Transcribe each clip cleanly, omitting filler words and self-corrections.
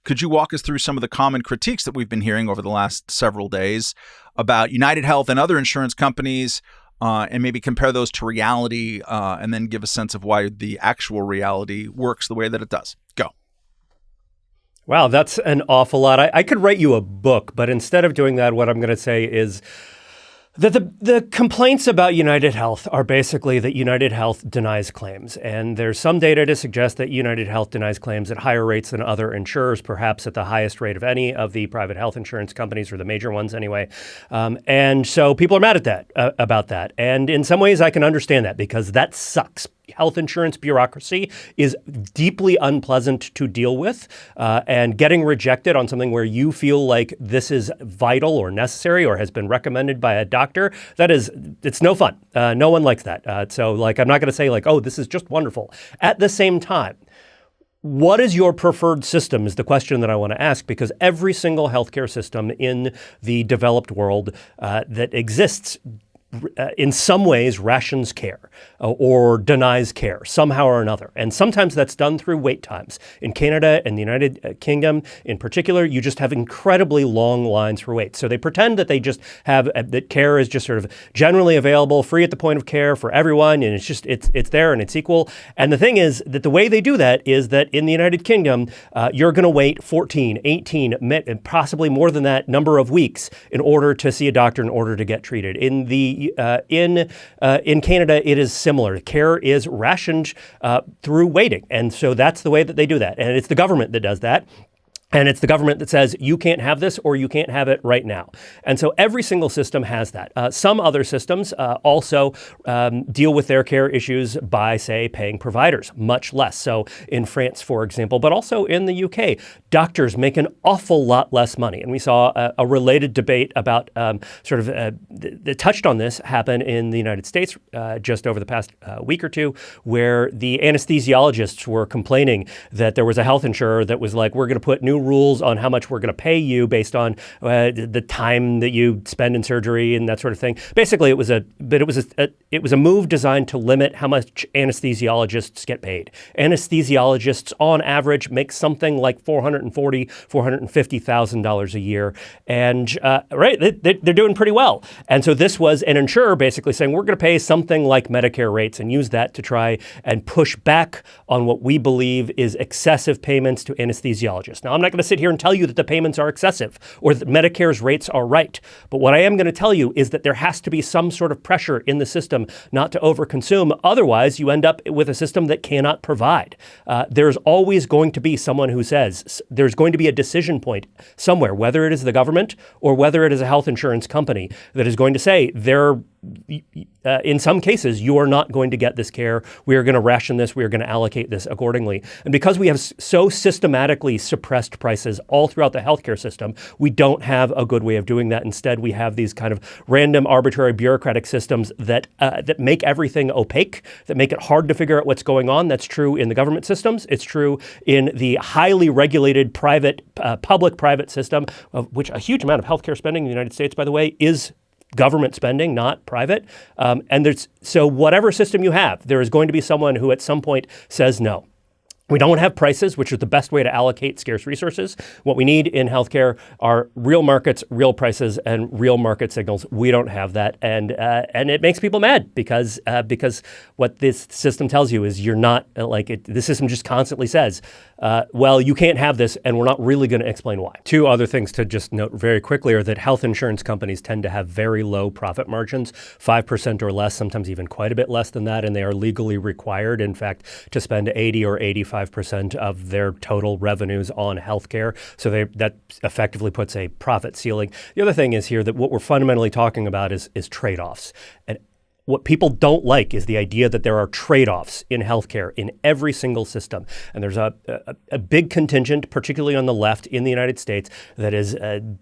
Could you walk us through some of the common critiques that we've been hearing over the last several days about United Health and other insurance companies, and maybe compare those to reality, and then give a sense of why the actual reality works the way that it does? Go. Wow, that's an awful lot. I could write you a book, but instead of doing that, what I'm going to say is that the complaints about United Health are basically that United Health denies claims. And there's some data to suggest that United Health denies claims at higher rates than other insurers, perhaps at the highest rate of any of the private health insurance companies, or the major ones anyway. And so people are mad at that, about that. And in some ways, I can understand that, because that sucks. Health insurance bureaucracy is deeply unpleasant to deal with, and getting rejected on something where you feel like this is vital or necessary or has been recommended by a doctor, it's no fun. No one likes that. So I'm not going to say oh, this is just wonderful. At the same time, what is your preferred system is the question that I want to ask, because every single healthcare system in the developed world that exists in some ways rations care or denies care somehow or another. And sometimes that's done through wait times. In Canada and the United Kingdom in particular, you just have incredibly long lines for wait. So they pretend that they just have that care is just sort of generally available, free at the point of care for everyone, and it's there and it's equal. And the thing is that the way they do that is that in the United Kingdom, you're going to wait 14, 18, and possibly more than that number of weeks in order to see a doctor, in order to get treated. In Canada, it is similar. Care is rationed through waiting. And so that's the way that they do that. And it's the government that does that. And it's the government that says, you can't have this or you can't have it right now. And so every single system has that. Some other systems also deal with their care issues by, say, paying providers much less. So in France, for example, but also in the UK, doctors make an awful lot less money. And we saw a related debate about that touched on this happen in the United States just over the past week or two, where the anesthesiologists were complaining that there was a health insurer that was like, we're going to put new rules on how much we're going to pay you based on the time that you spend in surgery and that sort of thing. Basically, it was a move designed to limit how much anesthesiologists get paid. Anesthesiologists, on average, make something like $440,000, $450,000 a year, and they're doing pretty well. And so this was an insurer basically saying, we're going to pay something like Medicare rates and use that to try and push back on what we believe is excessive payments to anesthesiologists. Now, I'm not going to sit here and tell you that the payments are excessive or that Medicare's rates are right. But what I am going to tell you is that there has to be some sort of pressure in the system not to overconsume. Otherwise, you end up with a system that cannot provide. There's always going to be someone who says there's going to be a decision point somewhere, whether it is the government or whether it is a health insurance company, that is going to say in some cases, you are not going to get this care. We are going to ration this. We are going to allocate this accordingly. And because we have so systematically suppressed prices all throughout the healthcare system, we don't have a good way of doing that. Instead, we have these kind of random, arbitrary bureaucratic systems that make everything opaque, that make it hard to figure out what's going on. That's true in the government systems. It's true in the highly regulated public-private system, of which a huge amount of healthcare spending in the United States, by the way, is government spending, not private. So whatever system you have, there is going to be someone who at some point says no. We don't have prices, which is the best way to allocate scarce resources. What we need in healthcare are real markets, real prices, and real market signals. We don't have that, and it makes people mad because what this system tells you is you're not the system just constantly says, well, you can't have this, and we're not really going to explain why. Two other things to just note very quickly are that health insurance companies tend to have very low profit margins, 5% or less, sometimes even quite a bit less than that, and they are legally required, in fact, to spend 80 or 85% of their total revenues on healthcare. So that effectively puts a profit ceiling. The other thing is here that what we're fundamentally talking about is tradeoffs. And what people don't like is the idea that there are trade-offs in healthcare in every single system. And there's a big contingent, particularly on the left in the United States, that is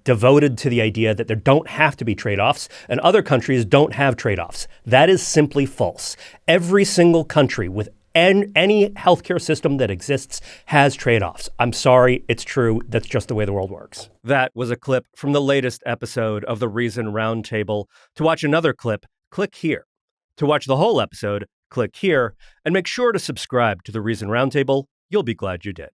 devoted to the idea that there don't have to be trade-offs and other countries don't have trade-offs. That is simply false. Every single country with any healthcare system that exists has trade-offs. I'm sorry, it's true. That's just the way the world works. That was a clip from the latest episode of the Reason Roundtable. To watch another clip, click here. To watch the whole episode, click here, and make sure to subscribe to the Reason Roundtable. You'll be glad you did.